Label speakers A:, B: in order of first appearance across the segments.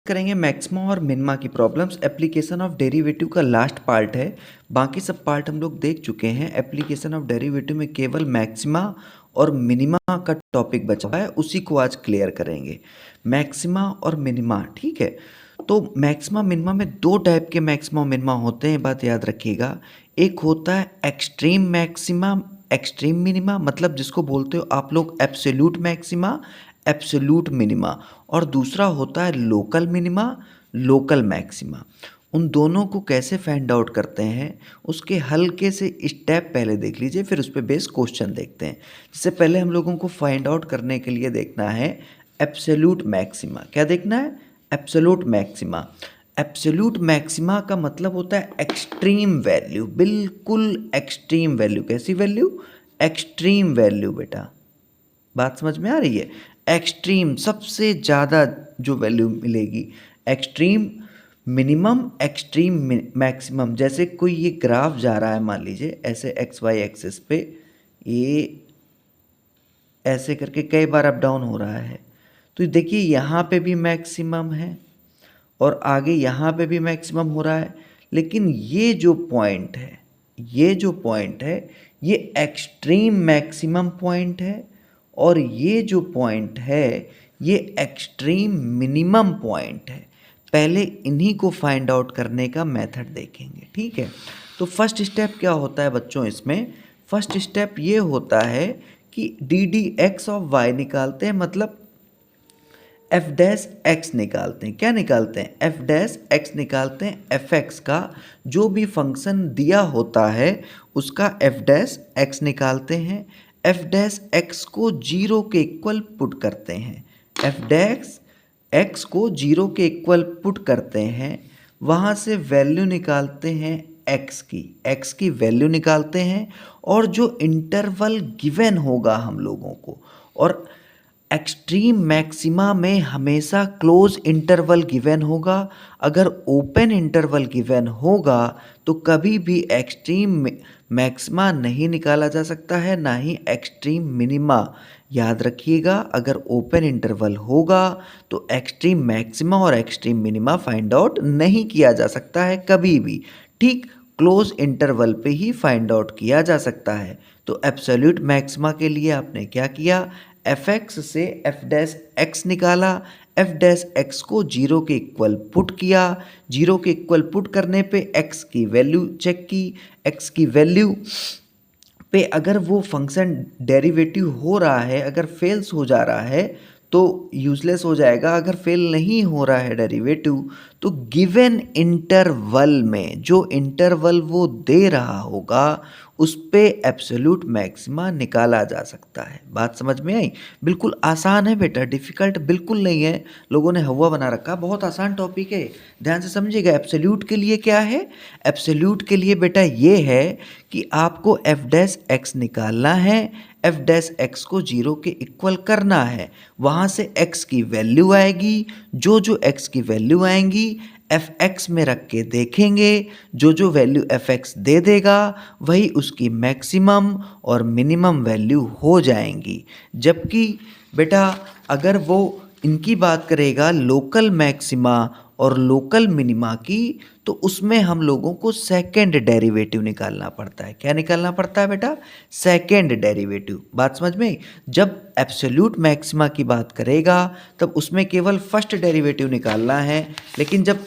A: करेंगे मैक्सिमा और मिनिमा की प्रॉब्लम्स। एप्लीकेशन ऑफ डेरिवेटिव का लास्ट पार्ट है, बाकी सब पार्ट हम लोग देख चुके हैं। एप्लीकेशन ऑफ डेरिवेटिव में केवल मैक्सिमा और मिनिमा का टॉपिक बचा हुआ है, उसी को आज क्लियर करेंगे। मैक्सिमा और मिनिमा, ठीक है। तो मैक्सिमा मिनिमा में दो टाइप के मैक्सिमा और मिनिमा होते हैं, बात याद रखिएगा। एक होता है एक्सट्रीम मैक्सिमा, एक्सट्रीम मिनिमा, मतलब जिसको बोलते हो आप लोग एब्सोल्यूट मैक्सिमा, एब्सोल्यूट मिनिमा। और दूसरा होता है लोकल मिनिमा, लोकल मैक्सिमा। उन दोनों को कैसे फाइंड आउट करते हैं उसके हल्के से स्टेप पहले देख लीजिए, फिर उस पर बेस क्वेश्चन देखते हैं। इससे पहले हम लोगों को फाइंड आउट करने के लिए देखना है एब्सोल्यूट मैक्सिमा। क्या देखना है? Absolute maxima. एब्सोल्यूट मैक्सिमा का मतलब होता है एक्सट्रीम वैल्यू, बिल्कुल एक्सट्रीम वैल्यू। कैसी वैल्यू? एक्सट्रीम वैल्यू बेटा, बात समझ में आ रही है? एक्सट्रीम सबसे ज़्यादा जो वैल्यू मिलेगी, एक्सट्रीम मिनिमम, एक्सट्रीम मैक्सिमम। जैसे कोई ये ग्राफ जा रहा है, मान लीजिए ऐसे एक्स वाई एक्सिस पे, ये ऐसे करके कई बार अप डाउन हो रहा है, तो देखिए यहाँ पे भी मैक्सिमम है और आगे यहाँ पे भी मैक्सिमम हो रहा है। लेकिन ये जो पॉइंट है, ये जो पॉइंट है, ये एक्सट्रीम मैक्सिमम पॉइंट है और ये जो पॉइंट है ये एक्सट्रीम मिनिमम पॉइंट है। पहले इन्हीं को फाइंड आउट करने का मेथड देखेंगे, ठीक है। तो फर्स्ट स्टेप क्या होता है बच्चों इसमें? फर्स्ट स्टेप ये होता है कि d d x of y निकालते हैं, मतलब एफ डैश एक्स निकालते हैं। क्या निकालते हैं? एफ डैश एक्स निकालते हैं। एफ एक्स का जो भी फंक्शन दिया होता है उसका एफ डैश एक्स निकालते हैं। एफ डैश एक्स को जीरो के इक्वल पुट करते हैं। एफ डैश एक्स को जीरो के इक्वल पुट करते हैं, वहाँ से वैल्यू निकालते हैं एक्स की वैल्यू निकालते हैं। और जो इंटरवल गिवन होगा हम लोगों को, और एक्सट्रीम मैक्सिमा में हमेशा क्लोज इंटरवल गिवन होगा। अगर ओपन इंटरवल गिवन होगा तो कभी भी एक्सट्रीम मैक्सिमा नहीं निकाला जा सकता है, ना ही एक्सट्रीम मिनिमा। याद रखिएगा, अगर ओपन इंटरवल होगा तो एक्सट्रीम मैक्सिमा और एक्सट्रीम मिनिमा फाइंड आउट नहीं किया जा सकता है कभी भी, ठीक। क्लोज इंटरवल पे ही फाइंड आउट किया जा सकता है। तो एब्सोल्यूट मैक्सिमा के लिए आपने क्या किया? एफ एक्स से एफ डैश एक्स निकाला, एफ डैश एक्स को जीरो के इक्वल पुट किया। जीरो के इक्वल पुट करने पे एक्स की वैल्यू चेक की। एक्स की वैल्यू पे अगर वो फंक्शन डेरिवेटिव हो रहा है, अगर फेल्स हो जा रहा है तो यूजलेस हो जाएगा। अगर फेल नहीं हो रहा है डेरिवेटिव तो गिवन इंटरवल में जो इंटरवल वो दे रहा होगा उस पे एब्सोल्यूट मैक्सिमा निकाला जा सकता है। बात समझ में आई? बिल्कुल आसान है बेटा, डिफ़िकल्ट बिल्कुल नहीं है। लोगों ने हवा बना रखा, बहुत आसान टॉपिक है, ध्यान से समझिएगा। एब्सोल्यूट के लिए क्या है? एब्सोल्यूट के लिए बेटा ये है कि आपको एफ डैश एक्स निकालना है, एफ डैश एक्स को जीरो के इक्वल करना है। वहाँ से एक्स की वैल्यू आएगी, जो एक्स की वैल्यू आएंगी एफ एक्स में रख के देखेंगे, जो वैल्यू एफ एक्स दे देगा वही उसकी मैक्सिमम और मिनिमम वैल्यू हो जाएंगी। जबकि बेटा अगर वो इनकी बात करेगा लोकल मैक्सिमा और लोकल मिनिमा की, तो उसमें हम लोगों को सेकंड डेरिवेटिव निकालना पड़ता है। क्या निकालना पड़ता है बेटा? Second derivative. बात समझ में? जब एब्सोल्यूट मैक्सिमा की बात करेगा तब उसमें केवल फर्स्ट डेरिवेटिव निकालना है, लेकिन जब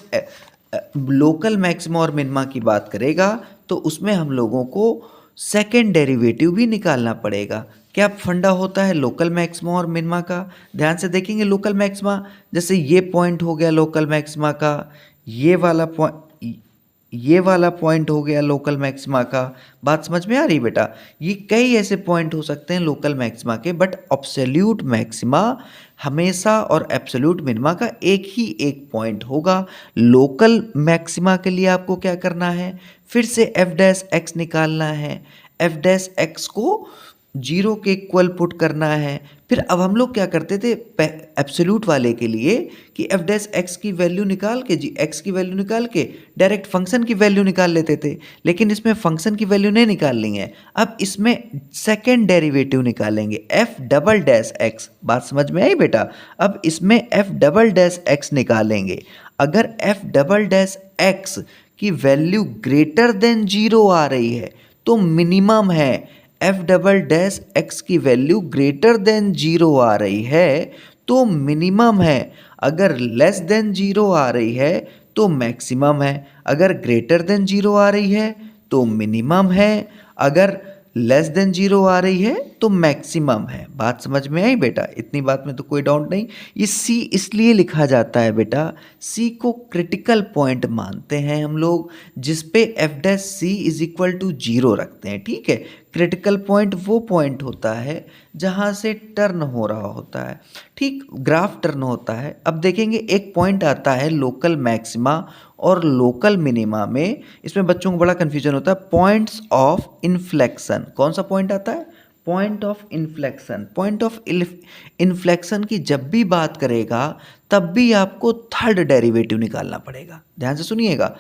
A: लोकल मैक्सिमा और मिनिमा की बात करेगा तो उसमें हम लोगों को सेकंड डेरिवेटिव भी निकालना पड़ेगा। क्या फंडा होता है लोकल मैक्सिमा और मिनिमा का? ध्यान से देखेंगे। लोकल मैक्सिमा, जैसे ये पॉइंट हो गया लोकल मैक्सिमा का, ये वाला पॉइंट हो गया लोकल मैक्सिमा का। बात समझ में आ रही बेटा? ये कई ऐसे पॉइंट हो सकते हैं लोकल मैक्सिमा के, बट एब्सोल्यूट मैक्सिमा हमेशा और एब्सोल्यूट मिनिमा का एक पॉइंट होगा। लोकल मैक्सिमा के लिए आपको क्या करना है? फिर से एफ डैश एक्स निकालना है। एफ डैश एक्स को जीरो के इक्वल पुट करना है। फिर अब हम लोग क्या करते थे एब्सोल्यूट वाले के लिए कि एफ डैश एक्स की वैल्यू निकाल के एक्स की वैल्यू निकाल के डायरेक्ट फंक्शन की वैल्यू निकाल लेते थे, लेकिन इसमें फंक्शन की वैल्यू नहीं निकालनी है। अब इसमें सेकेंड डेरिवेटिव निकालेंगे एफ डबल डैश एक्स। बात समझ में आई बेटा? अब इसमें एफ डबल डैश एक्स निकालेंगे। अगर एफ डबल डैश एक्स की वैल्यू ग्रेटर देन जीरो आ रही है तो मिनिमम है। एफ डबल डैश एक्स की वैल्यू ग्रेटर देन जीरो आ रही है तो मिनिमम है। अगर लेस देन जीरो आ रही है तो मैक्सिमम है। अगर ग्रेटर देन जीरो आ रही है तो मिनिमम है। अगर लेस देन जीरो आ रही है तो मैक्सिमम है। बात समझ में आई बेटा? इतनी बात में तो कोई डाउट नहीं। ये सी इसलिए लिखा जाता है बेटा, सी को क्रिटिकल पॉइंट मानते हैं हम लोग, जिस पे f dash c is equal to zero रखते हैं। ठीक है, क्रिटिकल पॉइंट वो पॉइंट होता है जहाँ से टर्न हो रहा होता है। ठीक, ग्राफ टर्न होता है। अब देखेंगे एक पॉइंट आता है लोकल मैक्सिमा और लोकल मिनिमा में। इसमें बच्चों को बड़ा कन्फ्यूजन होता है। पॉइंट्स ऑफ इन्फ्लेक्शन, कौन सा पॉइंट आता है? Point of inflection. Point of inflection की जब भी बात करेगा तब भी आपको थर्ड डेरिवेटिव निकालना पड़ेगा। ध्यान से सुनिएगा।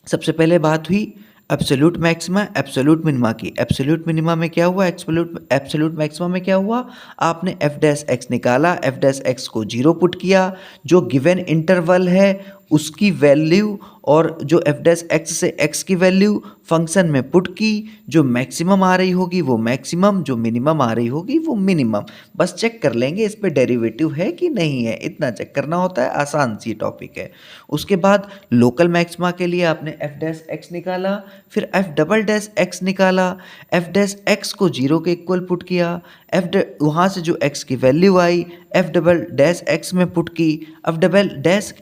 A: सबसे पहले बात हुई एब्सोल्यूट मैक्सिमा एब्सोल्यूट मिनिमा की। एब्सोल्यूट मिनिमा में क्या हुआ, एब्सोल्यूट मैक्सिमा में क्या हुआ? आपने एफ डैश एक्स निकाला, एफ डैश एक्स को जीरो पुट किया, जो गिवन इंटरवल है उसकी वैल्यू और जो एफ डैश एक्स से एक्स की वैल्यू फंक्शन में पुट की। जो मैक्सिमम आ रही होगी वो मैक्सिमम, जो मिनिमम आ रही होगी वो मिनिमम। बस चेक कर लेंगे इस पे डेरिवेटिव है कि नहीं है, इतना चेक करना होता है। आसान सी टॉपिक है। उसके बाद लोकल मैक्सिमा के लिए आपने एफ डैश एक्स निकाला, फिर एफ डबल डैश एक्स निकाला, एफ डैश एक्स को जीरो के इक्वल पुट किया, वहाँ से जो एक्स की वैल्यू आई एफ डबल डैश एक्स में पुट की। F double dash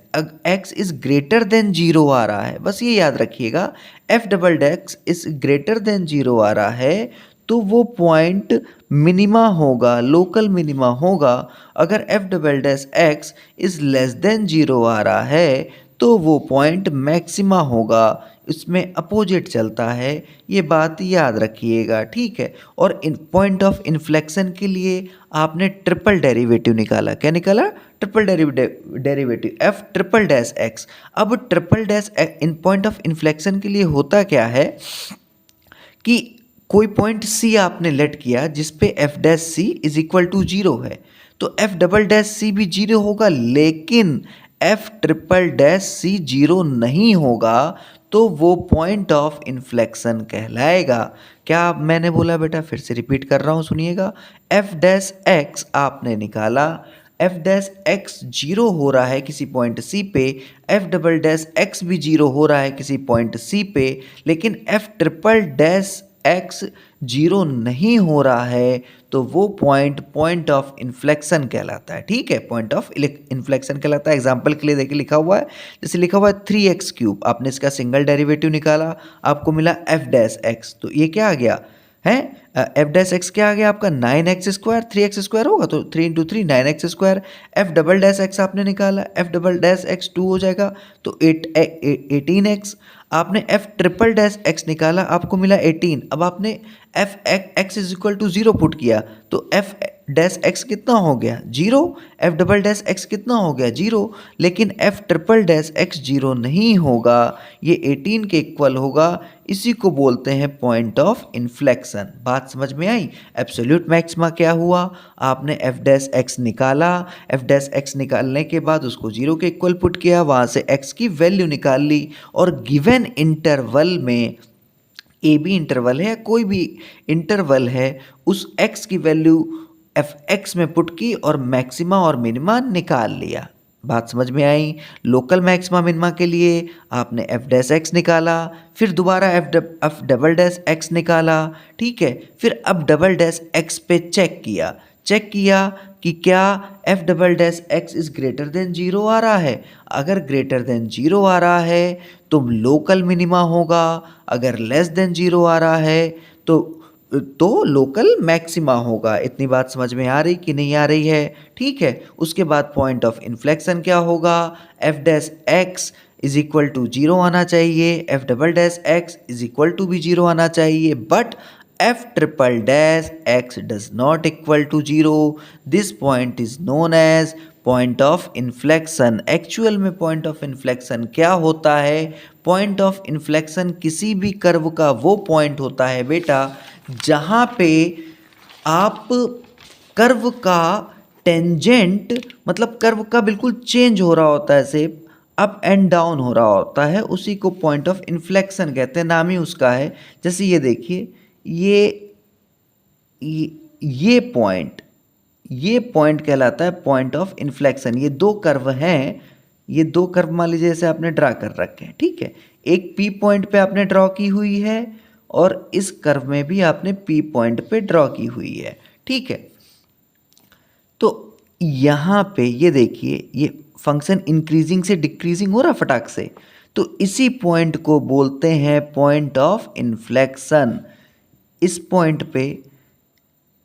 A: x is greater than zero आ रहा है, बस ये याद रखिएगा। F double dash is greater than zero आ रहा है तो वो पॉइंट मिनिमा होगा, लोकल मिनिमा होगा। अगर f double dash x is less then zero आ रहा है तो वो पॉइंट मैक्सिमा होगा। इसमें अपोजिट चलता है, ये बात याद रखिएगा। ठीक है, और इन पॉइंट ऑफ इन्फ्लेक्शन के लिए आपने ट्रिपल डेरिवेटिव निकाला। क्या निकाला? Triple derivative f triple dash x. अब ट्रिपल डैश इन पॉइंट ऑफ इन्फ्लेक्शन के लिए होता क्या है कि कोई पॉइंट सी आपने लेट किया जिस पे f dash c is equal to zero है, तो एफ डबल डैश सी भी जीरो होगा, लेकिन f triple dash C zero नहीं होगा तो वो पॉइंट ऑफ इन्फ्लेक्शन कहलाएगा। क्या मैंने बोला बेटा? फिर से रिपीट कर रहा हूँ, सुनिएगा। एफ डैश एक्स आपने निकाला, एफ डैश एक्स जीरो हो रहा है किसी पॉइंट सी पे, एफ डबल डैश एक्स भी जीरो हो रहा है किसी पॉइंट सी पे, लेकिन f triple dash x zero नहीं हो रहा है तो वो पॉइंट ऑफ इन्फ्लेक्शन कहलाता है। ठीक है, पॉइंट ऑफ इन्फ्लेक्शन कहलाता है। एग्जाम्पल के लिए देखिए लिखा हुआ है, जैसे लिखा हुआ है 3x³ आपने इसका सिंगल डेरिवेटिव निकाला, आपको मिला एफ डैश एक्स। तो ये क्या आ गया है? एफ डैश एक्स क्या आ गया आपका? 9x²। 3x² होगा तो 3 × 3 9x²। F double dash x आपने निकाला, एफ डबल डैश एक्स 2 हो जाएगा तो 18x। आपने एफ ट्रिपल डैश एक्स निकाला, आपको मिला 18। अब आपने f x is equal to zero put किया तो एफ डैश एक्स कितना हो गया? Zero. F double dash x कितना हो गया? जीरो। लेकिन f triple dash x zero नहीं होगा, ये 18 के इक्वल होगा। इसी को बोलते हैं पॉइंट ऑफ इन्फ्लेक्शन। बात समझ में आई? एब्सोल्यूट मैक्सिमा क्या हुआ? आपने एफ डैश एक्स निकाला, एफ डैश एक्स निकालने के बाद उसको जीरो के इक्वल पुट किया, वहाँ से एक्स की वैल्यू निकाल ली और गिवन इंटरवल में ए बी इंटरवल है या कोई भी इंटरवल है उस एक्स की वैल्यू एफ एक्स में पुट की और मैक्सिमा और मिनिमा निकाल लिया। बात समझ में आई? लोकल मैक्सिमा मिनिमा के लिए आपने एफ डैश एक्स निकाला, फिर दोबारा एफ डबल डैश एक्स निकाला। ठीक है, फिर अब डबल डैश एक्स पे चेक किया कि क्या f double dash x is greater than zero आ रहा है। अगर ग्रेटर देन जीरो आ रहा है तो लोकल मिनिमा होगा, अगर लेस देन जीरो आ रहा है तो लोकल मैक्सिमा होगा। इतनी बात समझ में आ रही कि नहीं आ रही है? ठीक है, उसके बाद पॉइंट ऑफ इन्फ्लेक्शन क्या होगा? F dash x is equal to zero आना चाहिए, f double dash x is equal to भी जीरो आना चाहिए, but f triple dash x does not equal to 0. This point is known as point of inflection. Actual में point of inflection क्या होता है? Point of inflection किसी भी curve का वो पॉइंट होता है बेटा जहाँ पे आप कर्व का टेंजेंट, मतलब कर्व का बिल्कुल चेंज हो रहा होता है, शेप अप एंड डाउन हो रहा होता है, उसी को पॉइंट ऑफ इन्फ्लेक्शन कहते हैं, नाम ही उसका है। जैसे ये देखिए, ये पॉइंट कहलाता है पॉइंट ऑफ इन्फ्लेक्शन। ये दो कर्व हैं, ये दो कर्व मान लीजिए जैसे आपने ड्रा कर रखे हैं, ठीक है। एक पी पॉइंट पे आपने ड्रॉ की हुई है और इस कर्व में भी आपने पी पॉइंट पे ड्रॉ की हुई है, ठीक है। तो यहाँ पे ये देखिए, ये फंक्शन इंक्रीजिंग से डिक्रीजिंग हो रहा फटाक से, तो इसी पॉइंट को बोलते हैं पॉइंट ऑफ इन्फ्लेक्शन। इस पॉइंट पे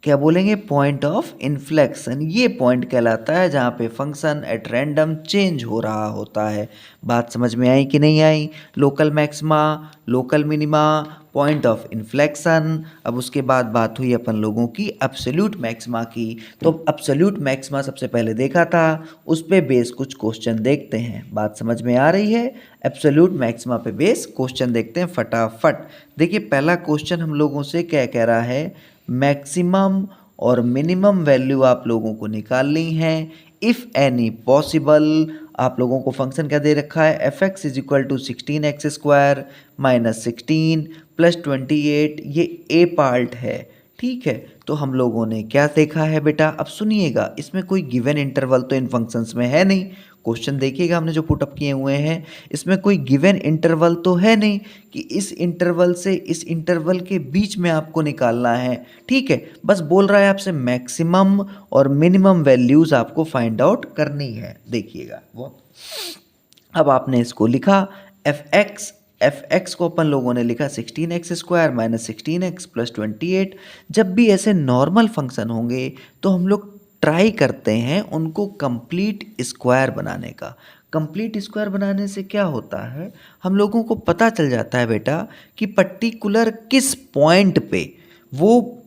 A: क्या बोलेंगे? Point of inflection. ये पॉइंट कहलाता है जहाँ पे फंक्शन एट रैंडम चेंज हो रहा होता है। बात समझ में आई कि नहीं आई? Local maxima, local minima, point of inflection. अब उसके बाद बात हुई अपन लोगों की एब्सोल्यूट मैक्सिमा की। तो एब्सोल्यूट मैक्सिमा सबसे पहले देखा था, उस पे बेस कुछ क्वेश्चन देखते हैं। बात समझ में आ रही है? एब्सोल्यूट मैक्सिमा पे बेस क्वेश्चन देखते हैं फटाफट। देखिए पहला क्वेश्चन हम लोगों से क्या कह रहा है? मैक्सिमम और मिनिमम वैल्यू आप लोगों को निकालनी है। इफ़ एनी पॉसिबल, आप लोगों को फंक्शन क्या दे रखा है? F x is equal to 16x² minus 16 plus 28, ये ए पार्ट है, ठीक है। तो हम लोगों ने क्या देखा है बेटा? अब सुनिएगा, इसमें कोई गिवन इंटरवल तो इन फंक्शंस में है नहीं। क्वेश्चन देखिएगा हमने जो पुटअप किए हुए हैं, इसमें कोई गिवन इंटरवल तो है नहीं कि इस इंटरवल से इस इंटरवल के बीच में आपको निकालना है, ठीक है। बस बोल रहा है आपसे मैक्सिमम और मिनिमम वैल्यूज़ आपको फाइंड आउट करनी है। देखिएगा वो, अब आपने इसको लिखा एफ एक्स को अपन लोगों ने लिखा 16x² माइनस 16x प्लस 28। जब भी ऐसे नॉर्मल फंक्शन होंगे तो हम लोग ट्राई करते हैं उनको कंप्लीट स्क्वायर बनाने का। कंप्लीट स्क्वायर बनाने से क्या होता है, हम लोगों को पता चल जाता है बेटा कि पर्टिकुलर किस पॉइंट पे वो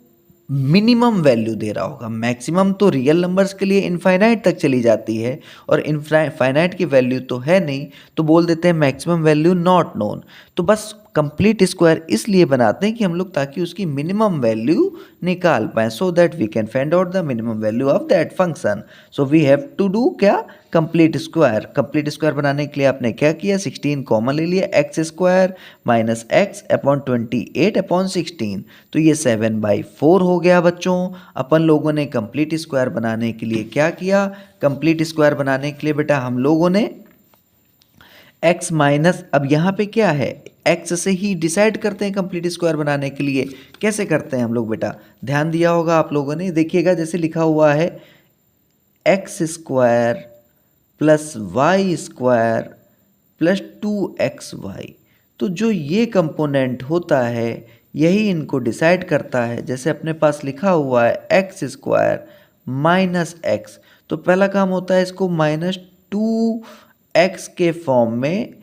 A: मिनिमम वैल्यू दे रहा होगा। मैक्सिमम तो रियल नंबर्स के लिए इनफाइनाइट तक चली जाती है और इनफाइनाइट की वैल्यू तो है नहीं, तो बोल देते हैं मैक्सिमम वैल्यू नॉट नोन। तो बस कंप्लीट स्क्वायर इसलिए बनाते हैं कि हम लोग ताकि उसकी मिनिमम वैल्यू निकाल पाएँ, so that we can find out the minimum value of that function. So we have to do क्या? Complete square. कंप्लीट स्क्वायर बनाने के लिए आपने क्या किया? 16 कॉमन ले लिया, x² minus x upon 28 upon 16, तो ये 7/4 हो गया बच्चों। अपन लोगों ने कंप्लीट स्क्वायर बनाने के लिए क्या किया? कंप्लीट स्क्वायर बनाने के लिए बेटा हम लोगों ने x माइनस, अब यहाँ पे क्या है, x से ही डिसाइड करते हैं कंप्लीट स्क्वायर बनाने के लिए। कैसे करते हैं हम लोग बेटा? ध्यान दिया होगा आप लोगों ने, देखिएगा जैसे लिखा हुआ है x² plus y² plus 2xy। तो जो ये कंपोनेंट होता है यही इनको डिसाइड करता है। जैसे अपने पास लिखा हुआ है x² माइनस x, तो पहला काम होता है इसको -2x के फॉर्म में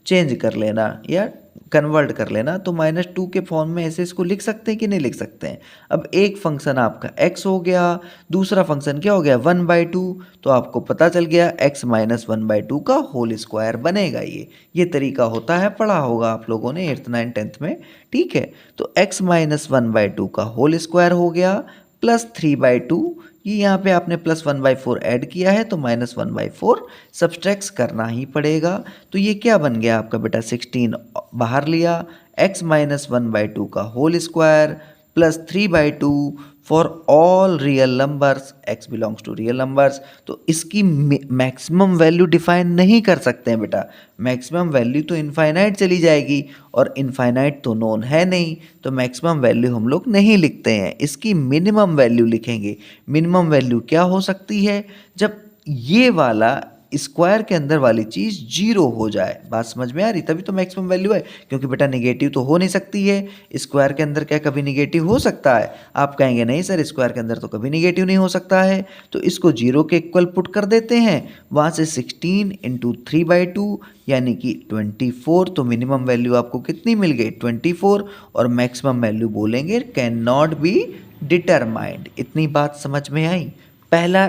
A: चेंज कर लेना या कन्वर्ट कर लेना। तो -2 के फॉर्म में ऐसे इसको लिख सकते हैं कि नहीं लिख सकते हैं? अब एक फंक्शन आपका x हो गया, दूसरा फंक्शन क्या हो गया? 1/2। तो आपको पता चल गया x माइनस 1/2 का होल स्क्वायर बनेगा। ये तरीका होता है, पढ़ा होगा आप लोगों ने 8th 9th 10th में, ठीक है। तो x माइनस 1/2 का होल स्क्वायर हो गया प्लस 3/2, ये यहाँ पे आपने प्लस 1/4 ऐड किया है तो माइनस 1/4 सब्सट्रैक्ट करना ही पड़ेगा। तो ये क्या बन गया आपका बेटा? 16 बाहर लिया, x माइनस 1/2 का whole square plus 3/2 for all real numbers, x belongs to real numbers. तो इसकी मैक्सिमम वैल्यू डिफाइन नहीं कर सकते हैं बेटा, मैक्सिमम वैल्यू तो इनफाइनाइट चली जाएगी और इनफाइनाइट तो नोन है नहीं, तो मैक्सिमम वैल्यू हम लोग नहीं लिखते हैं, इसकी मिनिमम वैल्यू लिखेंगे। मिनिमम वैल्यू क्या हो सकती है? जब ये वाला स्क्वायर के अंदर वाली चीज़ जीरो हो जाए। बात समझ में आ रही? तभी तो मैक्सिमम वैल्यू है, क्योंकि बेटा निगेटिव तो हो नहीं सकती है। स्क्वायर के अंदर क्या कभी निगेटिव हो सकता है? आप कहेंगे नहीं सर, स्क्वायर के अंदर तो कभी निगेटिव नहीं हो सकता है। तो इसको जीरो के इक्वल पुट कर देते हैं। वहाँ से 16 इंटू 3/2 यानी कि 24। तो मिनिमम वैल्यू आपको कितनी मिल गई? 24। और मैक्सिमम वैल्यू बोलेंगे कैन नॉट बी डिटरमाइंड। इतनी बात समझ में आई? पहला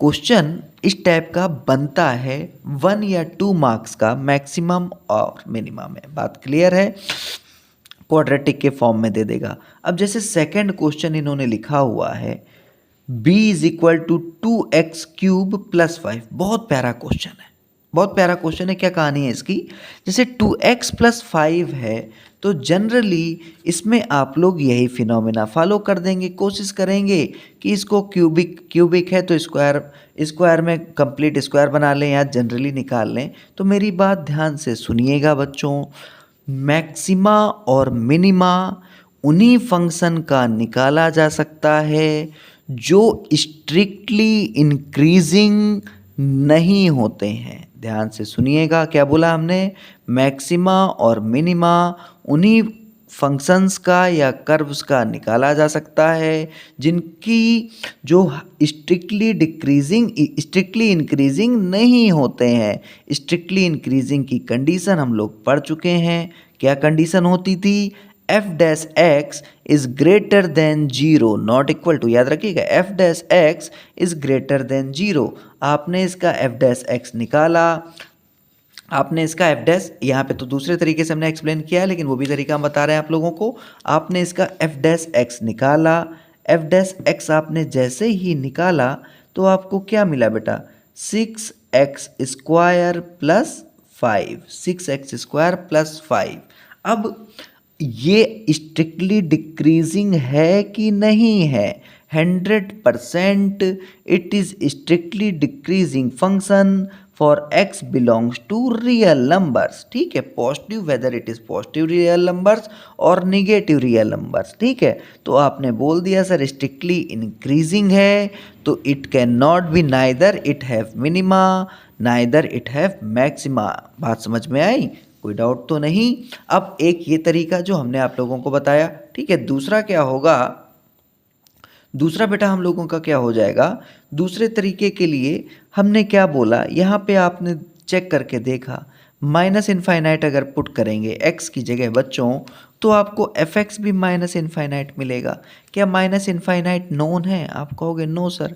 A: क्वेश्चन इस टाइप का बनता है 1 या 2 मार्क्स का, मैक्सिमम और मिनिमम है। बात क्लियर है? क्वाड्रेटिक के फॉर्म में दे देगा। अब जैसे सेकंड क्वेश्चन इन्होंने लिखा हुआ है b is equal to 2x³ + 5। बहुत प्यारा क्वेश्चन है, बहुत प्यारा क्वेश्चन है। क्या कहानी है इसकी? जैसे 2x + 5 है तो जनरली इसमें आप लोग यही फिनोमेना फॉलो कर देंगे, कोशिश करेंगे कि इसको क्यूबिक है तो स्क्वायर में कंप्लीट स्क्वायर बना लें या जनरली निकाल लें। तो मेरी बात ध्यान से सुनिएगा बच्चों, मैक्सिमा और मिनिमा उन्हीं फंक्शन का निकाला जा सकता है जो स्ट्रिक्टली इंक्रीजिंग नहीं होते हैं। ध्यान से सुनिएगा, क्या बोला हमने? मैक्सिमा और मिनिमा उन्हीं फंक्शंस का या कर्व्स का निकाला जा सकता है जिनकी जो स्ट्रिक्टली इंक्रीजिंग नहीं होते हैं। स्ट्रिक्टली इंक्रीजिंग की कंडीशन हम लोग पढ़ चुके हैं। क्या कंडीशन होती थी? f' is greater than 0 not equal to, याद रखिएगा f' इज ग्रेटर देन 0। आपने इसका f' निकाला, आपने इसका f' यहाँ पे तो दूसरे तरीके से हमने एक्सप्लेन किया है, लेकिन वो भी तरीका हम बता रहे हैं आप लोगों को। आपने इसका f' निकाला, f' आपने जैसे ही निकाला तो आपको क्या मिला बेटा? 6x² + 5, 6x² + 5। अब ये स्ट्रिक्टली डिक्रीजिंग है कि नहीं है? 100% it is strictly decreasing function for x belongs to real numbers. ठीक है, positive, whether it is positive real numbers और निगेटिव रियल नंबर्स। ठीक है, तो आपने बोल दिया सर स्ट्रिक्टली इंक्रीजिंग है तो it can not B neither it have minima neither it have maxima. बात समझ में आई? कोई डाउट तो नहीं? अब एक ये तरीका जो हमने आप लोगों को बताया, ठीक है। दूसरा क्या होगा? दूसरा बेटा हम लोगों का क्या हो जाएगा? दूसरे तरीके के लिए हमने क्या बोला, यहाँ पे आपने चेक करके देखा, माइनस इनफाइनाइट अगर पुट करेंगे x की जगह बच्चों तो आपको fx भी माइनस इनफाइनाइट मिलेगा। क्या माइनस इनफाइनाइट नोन है? आप कहोगे नो सर।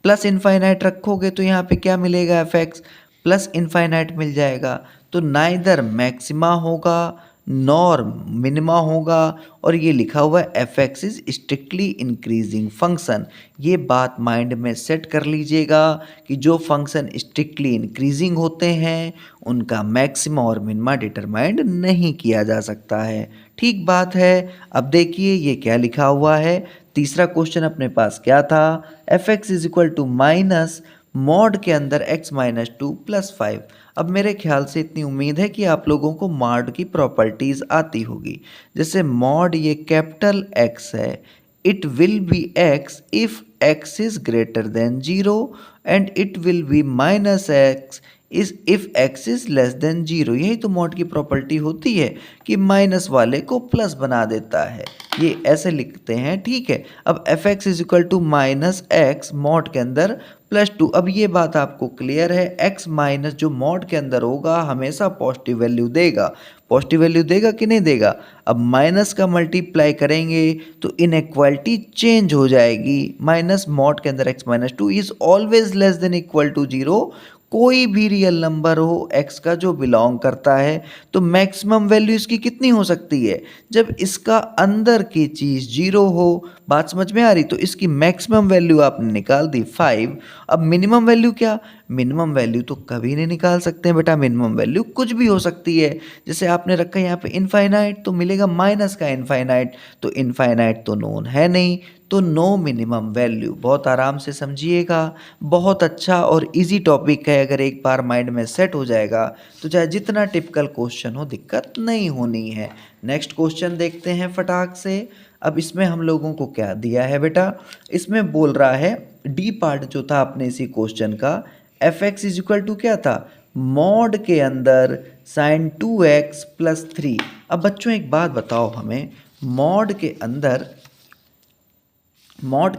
A: प्लस इनफाइनाइट रखोगे तो यहाँ पे क्या मिलेगा? fx प्लस इनफाइनाइट मिल जाएगा। तो नाइदर मैक्सिमा होगा नॉर मिनिमा होगा, और ये लिखा हुआ है fx is strictly increasing function. ये बात माइंड में सेट कर लीजिएगा कि जो फंक्शन स्ट्रिक्टली इंक्रीजिंग होते हैं उनका मैक्सिमा और मिनिमा डिटरमाइंड नहीं किया जा सकता है। ठीक बात है। अब देखिए ये क्या लिखा हुआ है। तीसरा क्वेश्चन अपने पास क्या था? fx is equal to minus mod के अंदर x - 2 + 5। अब मेरे ख्याल से इतनी उम्मीद है कि आप लोगों को मॉड की प्रॉपर्टीज़ आती होगी। जैसे मॉड ये कैपिटल X है, it will be x if x is greater than 0 and it will be -x is if x is less than 0। यही तो मॉड की प्रॉपर्टी होती है कि माइनस वाले को प्लस बना देता है। ये ऐसे लिखते हैं, ठीक है। अब fx is equal to -x mod के अंदर +2। अब ये बात आपको क्लियर है, x माइनस जो मॉड के अंदर होगा हमेशा पॉजिटिव वैल्यू देगा। पॉजिटिव वैल्यू देगा कि नहीं देगा? अब माइनस का मल्टीप्लाई करेंगे तो इनइक्वालिटी चेंज हो जाएगी। माइनस मॉड के अंदर x - 2 is always less than equal to 0। कोई भी रियल नंबर हो x का जो बिलोंग करता है, तो मैक्सिमम वैल्यू इसकी कितनी हो सकती है? जब इसका अंदर की चीज़ 0 हो। बात समझ में आ रही? तो इसकी मैक्सिमम वैल्यू आपने निकाल दी 5। अब मिनिमम वैल्यू क्या? मिनिमम वैल्यू तो कभी नहीं निकाल सकते हैं बेटा। मिनिमम वैल्यू कुछ भी हो सकती है। जैसे आपने रखा है यहाँ पे इनफाइनाइट, तो मिलेगा माइनस का इनफाइनाइट, तो इनफाइनाइट तो नोन है नहीं, तो नो मिनिमम वैल्यू। बहुत आराम से समझिएगा, बहुत अच्छा और इजी टॉपिक है। अगर एक बार माइंड में सेट हो जाएगा तो चाहे जितना टिपिकल क्वेश्चन हो दिक्कत नहीं होनी है। नेक्स्ट क्वेश्चन देखते हैं फटाक से। अब इसमें हम लोगों को क्या दिया है बेटा? इसमें बोल रहा है डी पार्ट जो था अपने इसी क्वेश्चन का, f x is equal to क्या था, मॉड के अंदर साइन 2x प्लस 3। अब बच्चों एक बात बताओ हमें, मॉड के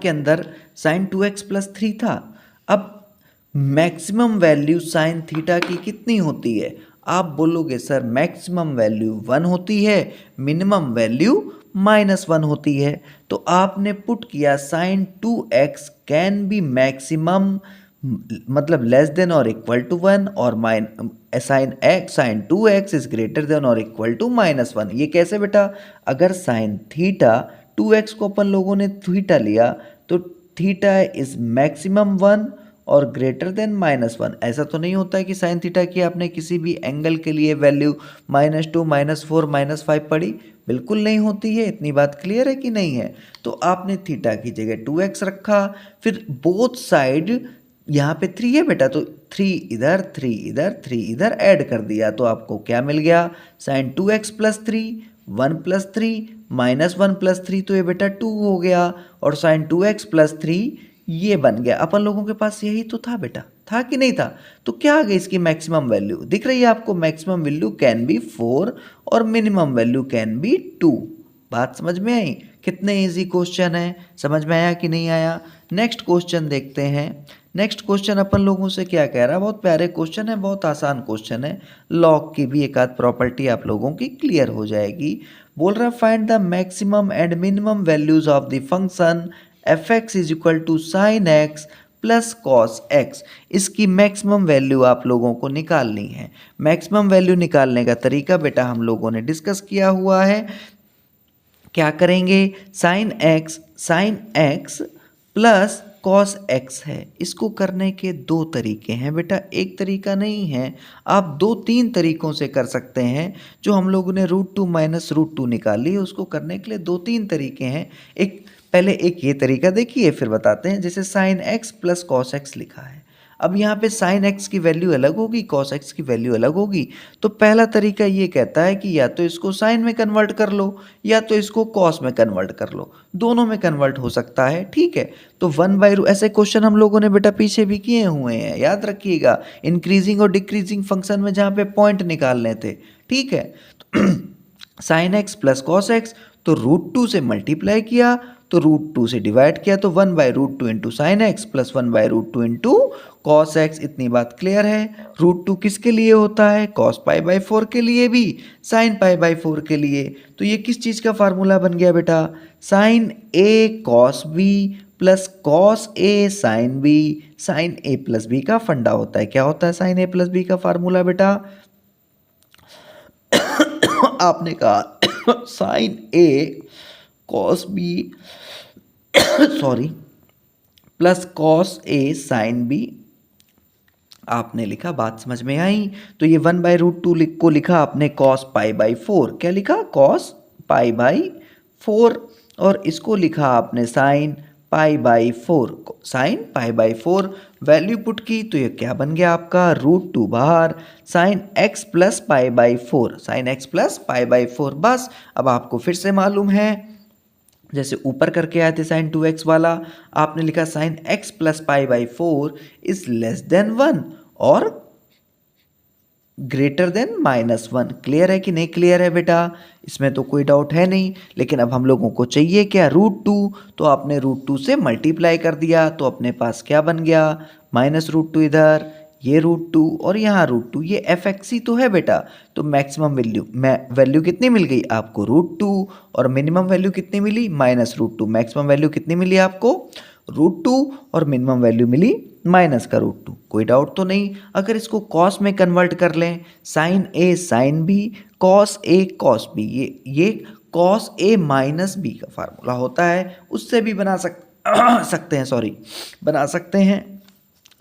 A: अंदर साइन 2x प्लस 3 था। अब मैक्सिमम वैल्यू साइन थीटा की कितनी होती है? आप बोलोगे सर मैक्सिमम वैल्यू 1 होती है, मिनिमम वैल्यू -1 होती है। तो आपने पुट किया sine 2x can be maximum, मतलब लेस देन और इक्वल टू 1, और sine 2x is greater than और इक्वल टू -1। ये कैसे बेटा? अगर साइन थीटा 2x को अपन लोगों ने थीटा लिया तो थीटा इज मैक्सिमम 1 और ग्रेटर देन -1। ऐसा तो नहीं होता है कि साइन थीटा की आपने किसी भी एंगल के लिए वैल्यू -2 -4 -5 पढ़ी, बिल्कुल नहीं होती है। इतनी बात क्लियर है कि नहीं है? तो आपने थीटा की जगह 2x रखा, फिर बोथ साइड यहाँ पे 3 है बेटा, तो 3 इधर 3 इधर 3 इधर ऐड कर दिया, तो आपको क्या मिल गया? Sign 2x plus 3, 1 plus 3 -1 plus 3, तो ये बेटा 2 हो गया, और साइन 2x प्लस 3 ये बन गया। अपन लोगों के पास यही तो था बेटा, था कि नहीं था? तो क्या आ गई इसकी मैक्सिमम वैल्यू? दिख रही है आपको? मैक्सिमम वैल्यू कैन बी 4 और मिनिमम वैल्यू कैन बी 2। बात समझ में आई? कितने इजी क्वेश्चन है, समझ में आया कि नहीं आया? नेक्स्ट क्वेश्चन देखते हैं। नेक्स्ट क्वेश्चन अपन लोगों से क्या कह रहा है? बहुत प्यारे क्वेश्चन है, बहुत आसान क्वेश्चन है। लॉग की भी एक आध प्रॉपर्टी आप लोगों की क्लियर हो जाएगी। बोल रहा है find the maximum and minimum values of the function f x is equal to sine x plus cos x. इसकी मैक्सिमम वैल्यू आप लोगों को निकालनी है। मैक्सिमम वैल्यू निकालने का तरीका बेटा हम लोगों ने डिस्कस किया हुआ है। क्या करेंगे? Sign x plus cos x है। इसको करने के दो तरीके हैं बेटा, एक तरीका नहीं है, आप 2-3 तरीकों से कर सकते हैं। जो हम लोगों ने √2 माइनस √2 निकाली, उसको करने के लिए 2-3 तरीके हैं। पहले एक ये तरीका देखिए, फिर बताते हैं। जैसे sign x plus cos x लिखा है, अब यहाँ पे साइन एक्स की वैल्यू अलग होगी, कॉस एक्स की वैल्यू अलग होगी। तो पहला तरीका ये कहता है कि या तो इसको साइन में कन्वर्ट कर लो या तो इसको कॉस में कन्वर्ट कर लो, दोनों में कन्वर्ट हो सकता है, ठीक है। तो 1/√, ऐसे क्वेश्चन हम लोगों ने बेटा पीछे भी किए हुए हैं, याद रखिएगा। इंक्रीजिंग और डिक्रीजिंग फंक्शन में जहाँ पे पॉइंट निकालने थे, ठीक है। तो sign x plus cos x, तो √2 से मल्टीप्लाई किया तो √2 से डिवाइड किया, तो 1/√2 into sine x plus 1/√2 into cos x. इतनी बात क्लियर है? √2 किसके लिए होता है? cos π/4 के लिए भी, sin π/4 के लिए। तो ये किस चीज़ का फार्मूला बन गया बेटा? sin a cos b plus cos a sin b। sin a plus b का फंडा होता है। क्या होता है sin a प्लस b का फार्मूला बेटा? आपने कहा sin a cos b sorry plus cos a sin b, आपने लिखा, बात समझ में आई? तो ये 1/√2 को लिखा आपने cos π/4। क्या लिखा? cos π/4। और इसको लिखा आपने sin π/4। sin π/4 वैल्यू पुट की, तो ये क्या बन गया आपका? √2 बाहर, sin x plus π/4, sin x plus π/4। बस अब आपको फिर से मालूम है, जैसे ऊपर करके आए थे साइन 2x वाला, आपने लिखा sine x plus π/4 is less than 1 और ग्रेटर देन -1। क्लियर है कि नहीं क्लियर है बेटा? इसमें तो कोई डाउट है नहीं। लेकिन अब हम लोगों को चाहिए क्या? √2। तो आपने √2 से मल्टीप्लाई कर दिया, तो अपने पास क्या बन गया? -√2 इधर, ये √2 और यहाँ √2, ये एफ एक्स ही तो है बेटा। तो मैक्सिमम वैल्यू कितनी मिल गई आपको? √2। और मिनिमम वैल्यू कितनी मिली? -√2। मैक्सिमम वैल्यू कितनी मिली आपको? √2 और मिनिमम वैल्यू मिली -√2। कोई डाउट तो नहीं? अगर इसको कॉस में कन्वर्ट कर लें, sign A sine B cos A cos B, ये कॉस ए माइनस बी का फार्मूला होता है, उससे भी बना सकते हैं, सॉरी बना सकते हैं,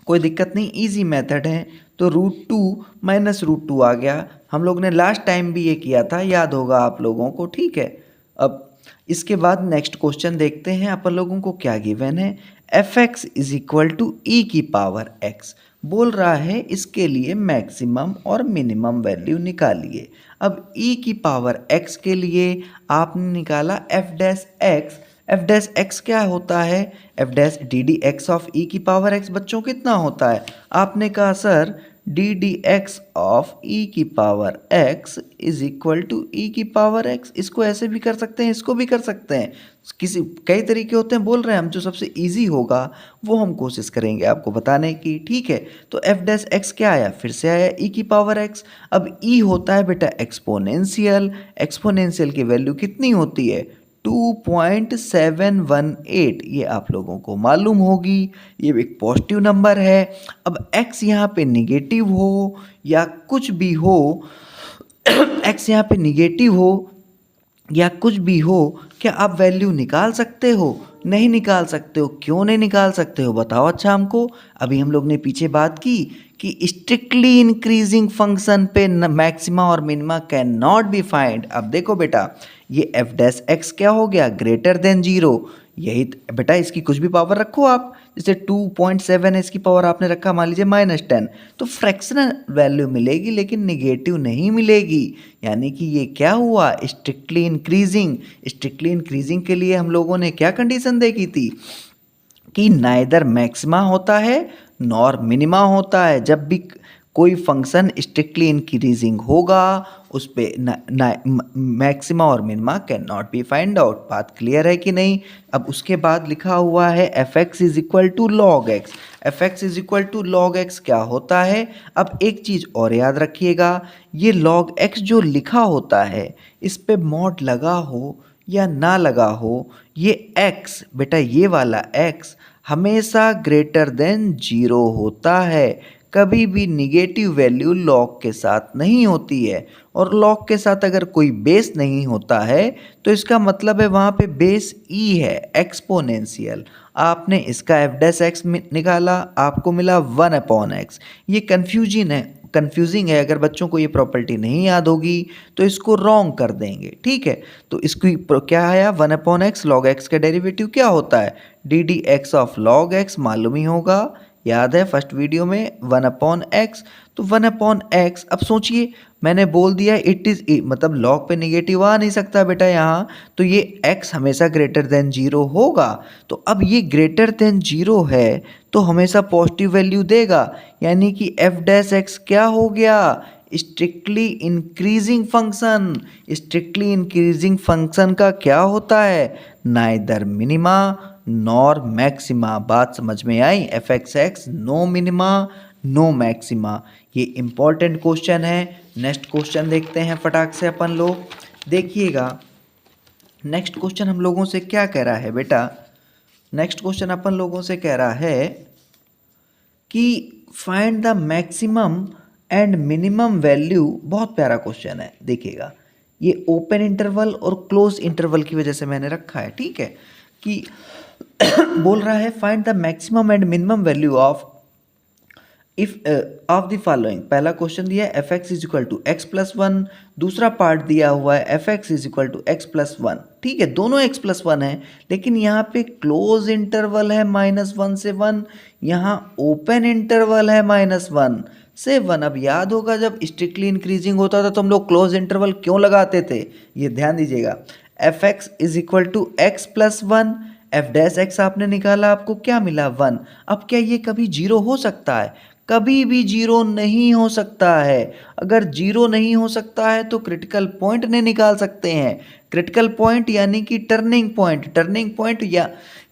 A: कोई दिक्कत नहीं, इजी मेथड है। तो √2 माइनस √2 आ गया। हम लोग ने लास्ट टाइम भी ये किया था, याद होगा आप लोगों को, ठीक है। अब इसके बाद नेक्स्ट क्वेश्चन देखते हैं। अपन लोगों को क्या गिवन है? F x is equal to e की पावर एक्स। बोल रहा है इसके लिए मैक्सिमम और मिनिमम वैल्यू निकालिए। अब ई की पावर एक्स के लिए आपने निकाला f dash x. F dash x क्या होता है? F dash d d x of e की पावर एक्स बच्चों कितना होता है? आपने कहा sir d d x of e की power x is equal to e की पावर एक्स। इसको ऐसे भी कर सकते हैं, इसको भी कर सकते हैं, किसी कई तरीके होते हैं। बोल रहे हैं हम जो सबसे इजी होगा वो हम कोशिश करेंगे आपको बताने की, ठीक है। तो एफ डैश एक्स क्या आया? फिर से आया ई की पावर एक्स। अब ई होता है बेटा एक्सपोनेंशियल, एक्सपोनेंशियल की वैल्यू कितनी होती है? 2.718, ये आप लोगों को मालूम होगी, ये एक पॉजिटिव नंबर है। अब x यहाँ पे निगेटिव हो या कुछ भी हो x यहाँ पे निगेटिव हो या कुछ भी हो, क्या आप वैल्यू निकाल सकते हो? नहीं निकाल सकते हो। क्यों नहीं निकाल सकते हो बताओ अच्छा हमको। अभी हम लोग ने पीछे बात की कि स्ट्रिक्टली इंक्रीजिंग फंक्शन पे मैक्सिमा और minima can not be find. अब देखो बेटा ये एफ डैश एक्स क्या हो गया? Greater than zero. यही बेटा इसकी कुछ भी पावर रखो आप, जैसे 2.7 है इसकी पावर आपने रखा मान लीजिए -10, तो फ्रैक्शनल वैल्यू मिलेगी लेकिन निगेटिव नहीं मिलेगी। यानी कि ये क्या हुआ? Strictly increasing. स्ट्रिक्टली इंक्रीजिंग के लिए हम लोगों ने क्या कंडीशन देखी थी कि नाइदर मैक्सिमा होता है नॉर मिनिमा होता है। जब भी कोई फंक्शन स्ट्रिक्टली इंक्रीजिंग होगा उस पर मैक्सिमा और minima can not be find out. बात क्लियर है कि नहीं? अब उसके बाद लिखा हुआ है f x is equal to log x. F x is equal to log x क्या होता है? अब एक चीज़ और याद रखिएगा, ये लॉग एक्स जो लिखा होता है इस पे मॉड लगा हो या ना लगा हो, ये x बेटा ये वाला x हमेशा ग्रेटर देन जीरो होता है। कभी भी निगेटिव वैल्यू लॉग के साथ नहीं होती है, और लॉग के साथ अगर कोई बेस नहीं होता है तो इसका मतलब है वहाँ पे बेस e है, एक्सपोनेंशियल। आपने इसका एफ डैश एक्स निकाला, आपको मिला 1/x। ये कंफ्यूजिंग है, अगर बच्चों को ये प्रॉपर्टी नहीं याद होगी तो इसको रॉन्ग कर देंगे, ठीक है। तो इसकी क्या आया? 1/x। लॉग एक्स का डेरिवेटिव क्या होता है? D d x of log x, मालूम ही होगा, याद है फर्स्ट वीडियो में 1/x। तो 1/x, अब सोचिए मैंने बोल दिया इट इज़ मतलब लॉग पे निगेटिव आ नहीं सकता बेटा यहाँ, तो ये x हमेशा ग्रेटर देन जीरो होगा। तो अब ये ग्रेटर देन जीरो है तो हमेशा पॉजिटिव वैल्यू देगा, यानी कि एफ डैश एक्स क्या हो गया? Strictly increasing function. Strictly increasing function का क्या होता है? Neither minima nor maxima. बात समझ में आई? F x x no minima no maxima. ये इम्पॉर्टेंट क्वेश्चन है। नेक्स्ट क्वेश्चन देखते हैं फटाक से अपन लोग, देखिएगा नेक्स्ट क्वेश्चन हम लोगों से क्या कह रहा है बेटा। नेक्स्ट क्वेश्चन अपन लोगों से कह रहा है कि find the maximum and minimum value. बहुत प्यारा क्वेश्चन है, देखिएगा ये ओपन इंटरवल और क्लोज इंटरवल की वजह से मैंने रखा है, ठीक है, कि बोल रहा है find the maximum and minimum value of if of the following. पहला क्वेश्चन दिया है f x is equal to x plus one, दूसरा पार्ट दिया हुआ है f x is equal to x plus one, ठीक है, दोनों एक्स प्लस वन है, लेकिन यहाँ पे क्लोज इंटरवल है -1 से 1, यहाँ ओपन इंटरवल है -1 से 1। अब याद होगा जब स्ट्रिक्टली इंक्रीजिंग होता था तो हम लोग क्लोज इंटरवल क्यों लगाते थे, ये ध्यान दीजिएगा। F x is equal to x plus one, f dash x आपने निकाला, आपको क्या मिला? 1। अब क्या ये कभी जीरो हो सकता है? कभी भी जीरो नहीं हो सकता है। अगर जीरो नहीं हो सकता है तो क्रिटिकल पॉइंट नहीं निकाल सकते हैं। क्रिटिकल पॉइंट यानी कि टर्निंग पॉइंट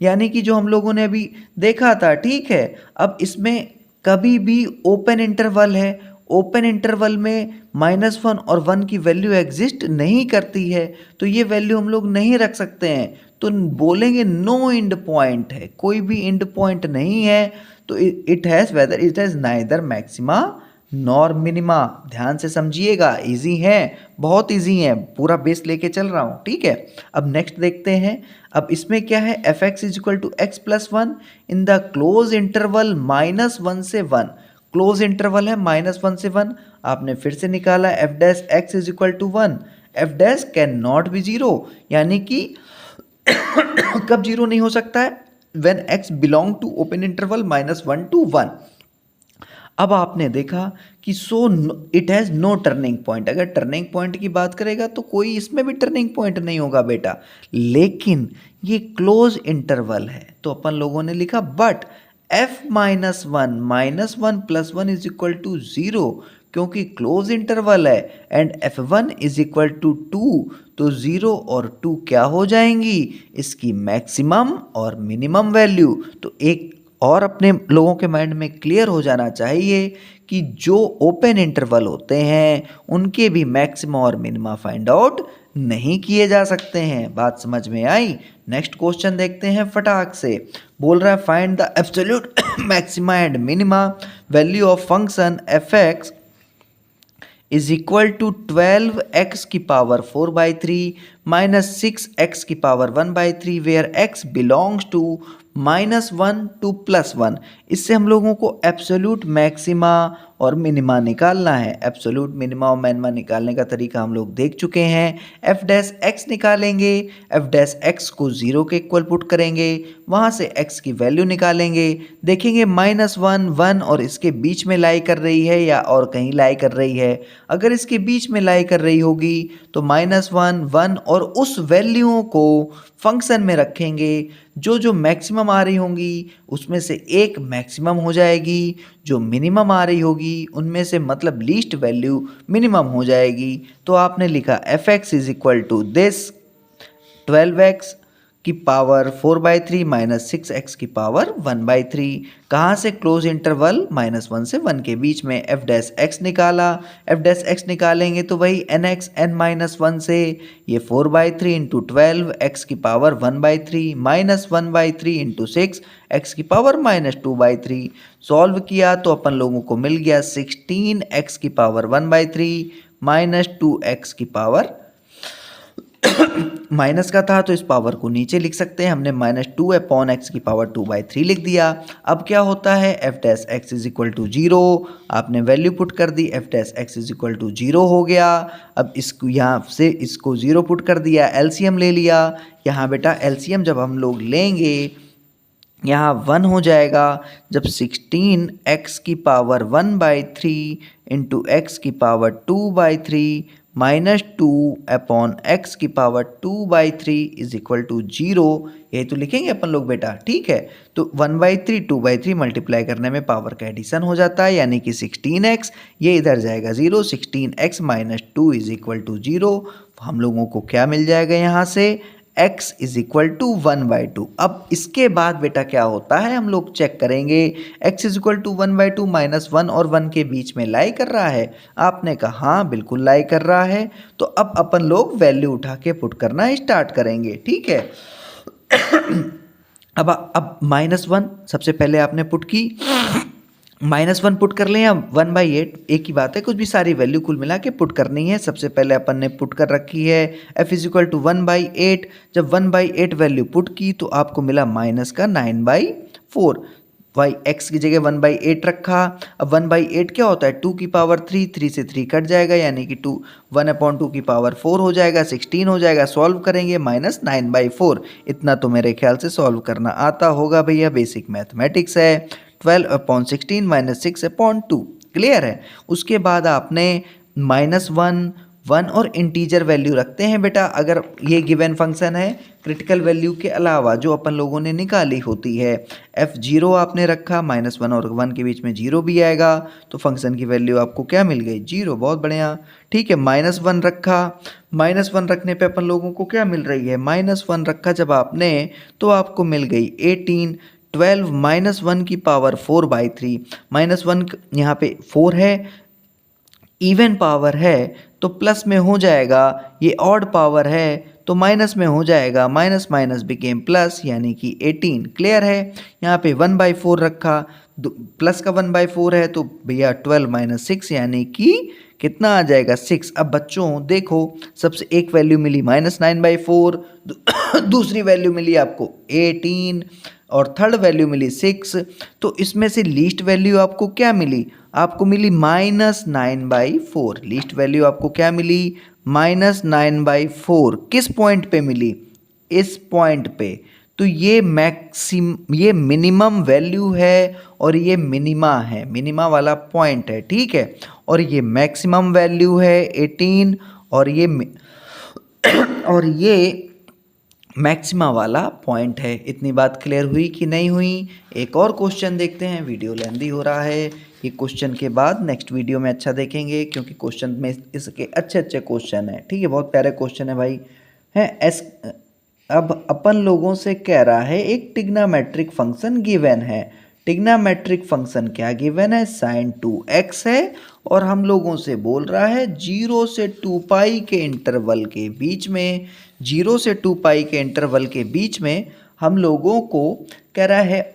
A: यानी कि जो हम लोगों ने अभी देखा था, ठीक है। अब इसमें कभी भी ओपन इंटरवल है, ओपन इंटरवल में -1 और 1 की वैल्यू एग्जिस्ट नहीं करती है, तो ये वैल्यू हम लोग नहीं रख सकते हैं, तो बोलेंगे नो एंड पॉइंट है, कोई भी एंड पॉइंट नहीं है, तो it has neither maxima nor minima. ध्यान से समझिएगा, इजी है, बहुत इजी है, पूरा बेस लेके चल रहा हूँ, ठीक है। अब नेक्स्ट देखते हैं। अब इसमें क्या है? F x is equal to x plus one in the close interval -1 से 1। क्लोज इंटरवल है -1 से 1। आपने फिर से निकाला f dash x is equal to 1। F dash can not be zero, यानी कि कब जीरो नहीं हो सकता है? When x belong to open interval -1 to 1। अब आपने देखा कि it has no turning point. अगर टर्निंग पॉइंट की बात करेगा तो कोई इसमें भी टर्निंग पॉइंट नहीं होगा बेटा, लेकिन ये क्लोज इंटरवल है। तो अपन लोगों ने लिखा but f-1 plus one is equal to 0, क्योंकि क्लोज इंटरवल है and f1 is equal to 2, तो 0 और 2 क्या हो जाएंगी, इसकी मैक्सिमम और मिनिमम वैल्यू। तो एक और अपने लोगों के माइंड में क्लियर हो जाना चाहिए कि जो ओपन इंटरवल होते हैं उनके भी मैक्सिमा और मिनिमा फाइंड आउट नहीं किए जा सकते हैं। बात समझ में आई? नेक्स्ट क्वेश्चन देखते हैं फटाक से। बोल रहा है find the absolute maxima and minima value of function f x is equal to 12x की पावर 4/3 माइनस 6x की power 1/3 where x belongs to -1 to +1। इससे हम लोगों को एब्सोल्यूट मैक्सिमा और मिनिमा निकालना है। एब्सोल्यूट मिनिमा और मिनिमा निकालने का तरीका हम लोग देख चुके हैं। एफ डैश एक्स निकालेंगे, एफ डैश एक्स को 0 के इक्वल पुट करेंगे, वहाँ से x की वैल्यू निकालेंगे, देखेंगे -1 1 और इसके बीच में लाई कर रही है या और कहीं लाई कर रही है। अगर इसके बीच में लाई कर रही होगी तो -1 1 और उस वैल्यूओं को फंक्शन में रखेंगे। जो मैक्सिमम आ रही होंगी उसमें से एक मैक्सिमम हो जाएगी, जो मिनिमम आ रही होगी उनमें से मतलब लीस्ट वैल्यू मिनिमम हो जाएगी। तो आपने लिखा f x is equal to this 12x की पावर 4/3 माइनस 6x की पावर 1/3। कहाँ से? क्लोज इंटरवल -1 से 1 के बीच में। एफ डैश एक्स निकाला, एफ डैश एक्स निकालेंगे तो वही nx n-1 से ये 4/3 इंटू 12 x की पावर 1/3 माइनस 1/3 इंटू 6 x की पावर -2/3। सॉल्व किया तो अपन लोगों को मिल गया 16x की पावर 1/3 माइनस 2x की पावर माइनस का था तो इस पावर को नीचे लिख सकते हैं, हमने -2 अपॉन एक्स की पावर 2/3 लिख दिया। अब क्या होता है, f dash x is equal to 0, आपने वैल्यू पुट कर दी, f dash x is equal to 0 हो गया। अब इसको यहाँ से इसको 0 पुट कर दिया, एलसीएम ले लिया। यहाँ बेटा एलसीएम जब हम लोग लेंगे यहाँ 1 हो जाएगा, जब 16x की पावर 1/3 इंटू एक्स की पावर 2/3 माइनस 2 अपॉन एक्स की पावर 2/3 इज इक्वल टू 0, यही तो लिखेंगे अपन लोग बेटा, ठीक है। तो 1/3 2/3 मल्टीप्लाई करने में पावर का एडिशन हो जाता है, यानी कि 16x, ये इधर जाएगा 0, 16x minus 2 is equal to 0। हम लोगों को क्या मिल जाएगा यहाँ से, x इज इक्वल टू 1/2। अब इसके बाद बेटा क्या होता है हम लोग चेक करेंगे, x is equal to 1/2 minus 1 और 1 के बीच में लाई कर रहा है। आपने कहा हाँ बिल्कुल लाई कर रहा है। तो अब अपन लोग वैल्यू उठा के पुट करना स्टार्ट करेंगे, ठीक है। अब -1 सबसे पहले आपने पुट की, -1 पुट कर लें या 1/8, एक ही बात है, कुछ भी सारी वैल्यू कुल मिला के पुट करनी है। सबसे पहले अपन ने पुट कर रखी है f इज इक्वल टू 1/8। जब 1/8 वैल्यू पुट की तो आपको मिला माइनस का 9/4, वाई एक्स की जगह 1/8 रखा। अब 1/8 क्या होता है, 2 की पावर 3, 3 से 3 कट जाएगा, यानी कि 1/2 की पावर 4 हो जाएगा, 16 हो जाएगा। सॉल्व करेंगे -9/4। इतना तो मेरे ख्याल से सॉल्व करना आता होगा भैया, बेसिक मैथमेटिक्स है। 12/16 माइनस 6/2, क्लियर है। उसके बाद आपने -1 1 और इंटीजर वैल्यू रखते हैं बेटा, अगर ये गिवन फंक्शन है, क्रिटिकल वैल्यू के अलावा जो अपन लोगों ने निकाली होती है। f0 आपने रखा, -1 और 1 के बीच में 0 भी आएगा, तो फंक्शन की वैल्यू आपको क्या मिल गई, 0, बहुत बढ़िया, ठीक है। -1 रखा, -1 रखने पे अपन लोगों को क्या मिल रही है, -1 रखा जब आपने तो आपको मिल गई 18। 12 -1 की पावर 4/3, -1 यहाँ पे 4 है, इवन पावर है तो प्लस में हो जाएगा, ये ऑड पावर है तो माइनस में हो जाएगा, माइनस माइनस बिकेम प्लस, यानी कि 18, क्लियर है। यहाँ पे 1/4 रखा, प्लस का 1/4 है तो भैया 12 - 6 यानी कि कितना आ जाएगा, 6। अब बच्चों देखो, सबसे एक वैल्यू मिली -9/4, दूसरी वैल्यू मिली आपको 18 और थर्ड वैल्यू मिली 6। तो इसमें से लीस्ट वैल्यू आपको क्या मिली, आपको मिली -9/4। लीस्ट वैल्यू आपको क्या मिली, -9/4। किस पॉइंट पे मिली, इस पॉइंट पे। तो ये मिनिमम वैल्यू है और ये मिनिमा है, मिनिमा वाला पॉइंट है, ठीक है। और ये मैक्सिमम वैल्यू है 18 और ये मैक्सिमा वाला पॉइंट है। इतनी बात क्लियर हुई कि नहीं हुई? एक और क्वेश्चन देखते हैं, वीडियो लेंदी हो रहा है। ये क्वेश्चन के बाद नेक्स्ट वीडियो में अच्छा देखेंगे, क्योंकि क्वेश्चन में इसके अच्छे अच्छे क्वेश्चन हैं, ठीक है। बहुत प्यारे क्वेश्चन है भाई, है एस। अब अपन लोगों से कह रहा है एक टिग्नामेट्रिक फंक्शन गिवन है। टिग्नामेट्रिक फंक्शन क्या गिवन है? sin 2x है। और हम लोगों से बोल रहा है 0 से 2 पाई के इंटरवल के बीच में, 0 से 2 पाई के इंटरवल के बीच में हम लोगों को कह रहा है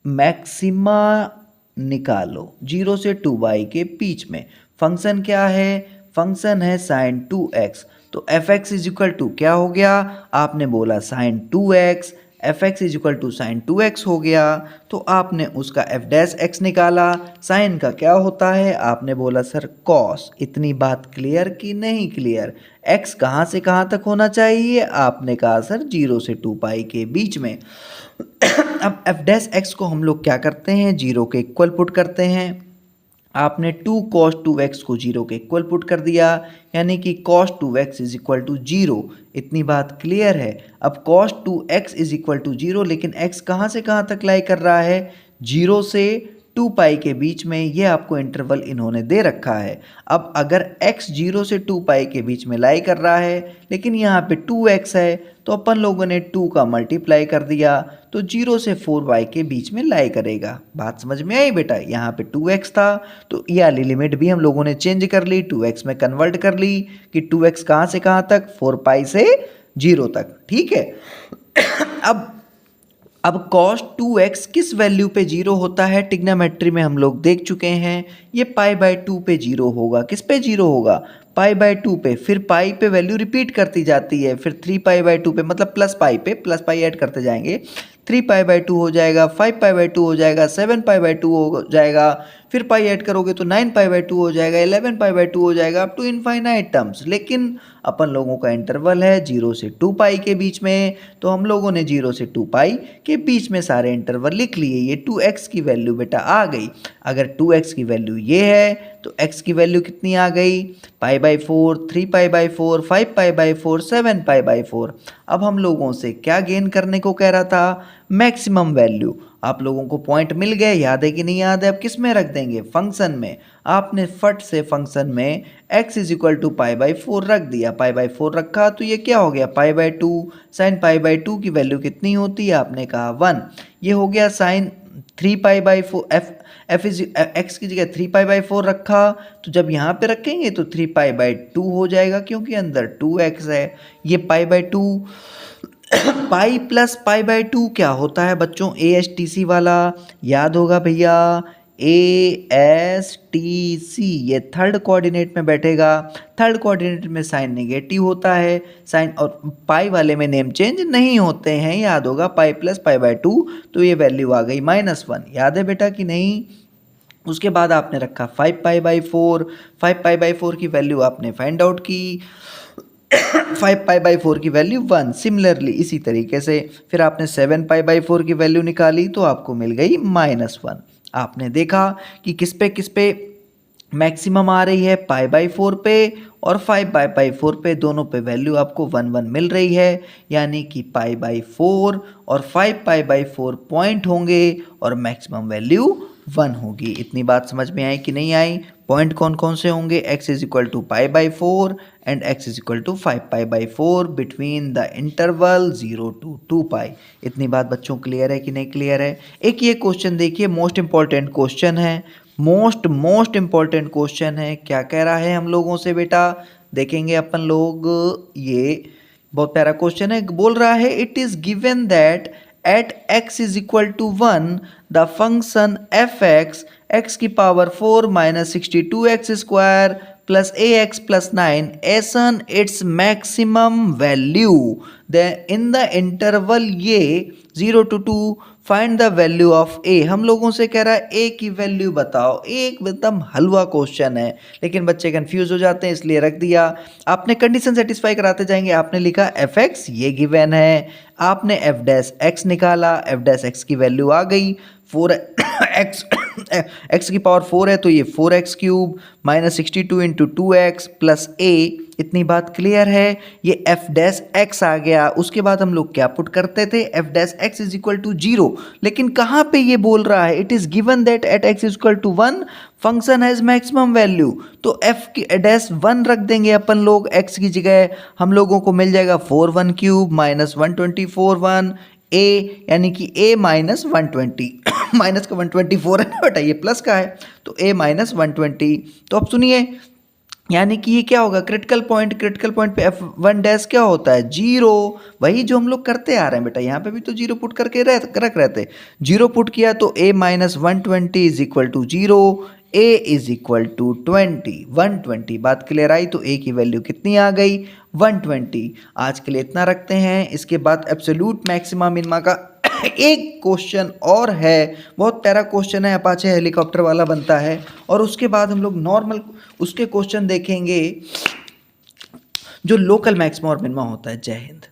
A: मैक्सिमा निकालो 0 से 2 पाई के बीच में। फंक्शन क्या है? फंक्शन है sin 2x। तो fx इज इक्वल टू क्या हो गया? आपने बोला sin 2x, fx is equal to sin 2x हो गया। तो आपने उसका f डैश x निकाला। sin का क्या होता है? आपने बोला सर cos। इतनी बात क्लियर कि नहीं क्लियर? x कहाँ से कहाँ तक होना चाहिए? आपने कहा सर 0 से 2 पाई के बीच में। अब f डैश x को हम लोग क्या करते हैं? 0 के इक्वल पुट करते हैं। आपने 2 cos 2x को 0 के इक्वल पुट कर दिया, यानी कि cos 2x is equal to 0। इतनी बात क्लियर है? अब cos 2x is equal to 0, लेकिन x कहाँ से कहाँ तक लाई कर रहा है? 0 से 2 पाई के बीच में। ये आपको इंटरवल इन्होंने दे रखा है। अब अगर x 0 से 2 पाई के बीच में लाई कर रहा है, लेकिन यहाँ पे 2x है, तो अपन लोगों ने 2 का मल्टीप्लाई कर दिया, तो 0 से 4 पाई के बीच में लाई करेगा। बात समझ में आई बेटा? यहाँ पे 2x था, तो ये वाली लिमिट भी हम लोगों ने चेंज कर ली, 2x में कन्वर्ट कर ली कि 2x कहाँ से कहाँ तक? 4 पाई से 0 तक, ठीक है। अब cos 2x किस वैल्यू पे 0 होता है? टिग्नामेट्री में हम लोग देख चुके हैं, ये पाई बाय 2 पे 0 होगा। किस पे 0 होगा? पाई बाय 2 पे। फिर पाई पे वैल्यू रिपीट करती जाती है, फिर 3 पाई बाय 2 पे, मतलब प्लस पाई पे प्लस पाई ऐड करते जाएंगे। 3 पाई बाय 2 हो जाएगा, 5 पाई बाय 2 हो जाएगा, 7 पाई बाय 2 हो जाएगा, फिर पाई ऐड करोगे तो 9 पाई बाय 2 हो जाएगा, 11 पाई बाय 2 हो जाएगा, अप टू इनफाइनाइट टर्म्स। लेकिन अपन लोगों का इंटरवल है 0 से 2 पाई के बीच में, तो हम लोगों ने 0 से 2 पाई के बीच में सारे इंटरवल लिख लिए। ये 2x की वैल्यू बेटा आ गई। अगर 2x की वैल्यू ये है, तो x की वैल्यू कितनी आ गई? Pi by 4, 3 pi by 4, 5 pi by 4, 7 pi by 4। अब हम लोगों से क्या गेन करने को कह रहा था? Maximum value. आप लोगों को पॉइंट मिल गए, याद है कि नहीं याद है? अब किस में रख देंगे? फंक्शन में। आपने फट से फंक्शन में x is equal to pi by 4 रख दिया। पाई बाई 4 रखा तो ये क्या हो गया? Pi by 2। Sine pi by 2 की वैल्यू कितनी होती है? आपने कहा 1। ये हो गया sine 3 pi by 4। F is x की जगह 3 पाई बाई 4 रखा, तो जब यहाँ पे रखेंगे तो 3 पाई बाई 2 हो जाएगा, क्योंकि अंदर 2x है। ये pi by 2 pi plus pi by 2 क्या होता है बच्चों? ASTC वाला याद होगा भैया, ASTC। ये थर्ड कोऑर्डिनेट में बैठेगा। थर्ड कोऑर्डिनेट में साइन नेगेटिव होता है, साइन और पाई वाले में नेम चेंज नहीं होते हैं, याद होगा। पाई प्लस पाई बाई 2, तो ये वैल्यू आ गई -1। याद है बेटा कि नहीं? उसके बाद आपने रखा 5 पाई बाई 4। 5 पाई बाई 4 की वैल्यू आपने फाइंड आउट की। 5 पाई बाई 4 की वैल्यू 1। सिमिलरली इसी तरीके से फिर आपने 7 पाई बाई 4 की वैल्यू निकाली, तो आपको मिल गई -1। आपने देखा कि किस पे मैक्सिमम आ रही है? पाई बाई 4 पे और 5 बाई 4 पे, दोनों पे वैल्यू आपको 1 1 मिल रही है, यानी कि पाई बाई 4 और 5 पाई बाई 4 पॉइंट होंगे और मैक्सिमम वैल्यू 1 होगी। इतनी बात समझ में आई कि नहीं आई? पॉइंट कौन कौन से होंगे? x is equal to pi by 4 and x is equal to 5 pi by 4 between the interval 0 to 2 pi. इतनी बात बच्चों क्लियर है कि नहीं क्लियर है? एक ये क्वेश्चन देखिए, मोस्ट इंपॉर्टेंट क्वेश्चन है, मोस्ट इंपॉर्टेंट क्वेश्चन है। क्या कह रहा है हम लोगों से बेटा? देखेंगे अपन लोग। ये बहुत प्यारा क्वेश्चन है। बोल रहा है it is given that at x is equal to 1 the function fx x की power 4 minus 62x square plus ax plus 9 ascend its maximum value then in the interval ये 0 to 2 find the value of a. हम लोगों से कह रहा है ए की value बताओ। एक एकदम हलवा क्वेश्चन है, लेकिन बच्चे कंफ्यूज हो जाते हैं इसलिए रख दिया। आपने कंडीशन सेटिस्फाई कराते जाएंगे। आपने लिखा एफ एक्स ये गिवन है, आपने एफ डैश एक्स निकाला, एफ डैश एक्स की वैल्यू आ गई 4x एक्स की पावर 4 है तो ये 4x cube minus 62 into 2x plus a। इतनी बात क्लियर है। ये f डैश x आ गया। उसके बाद हम लोग क्या पुट करते थे, f dash x is equal to 0। लेकिन कहाँ पे ये बोल रहा है, it is given that at x is equal to 1 function has maximum value. तो f की डैश 1 रख देंगे अपन लोग, x की जगह हम लोगों को मिल जाएगा 4 1 क्यूब माइनस 124 1 a, यानी कि a माइनस 120 माइनस का 124 है ना बेटा, ये प्लस का है तो a माइनस 120। तो अब सुनिए, यानी कि ये क्या होगा, क्रिटिकल पॉइंट पे एफ वन डैश क्या होता है, 0। वही जो हम लोग करते आ रहे हैं बेटा, यहाँ पे भी तो 0 पुट करके रख रहते। 0 पुट किया तो a minus 120 is equal to 0, a is equal to 120। बात क्लियर आई। तो a की वैल्यू कितनी आ गई, 120। आज के लिए इतना रखते हैं। इसके बाद एब्सोल्यूट मैक्सिमा मिनिमा का एक क्वेश्चन और है, बहुत प्यारा क्वेश्चन है, अपाचे हेलीकॉप्टर वाला बनता है। और उसके बाद हम लोग नॉर्मल उसके क्वेश्चन देखेंगे जो लोकल मैक्सिमा और मिनिमा होता है। जय हिंद।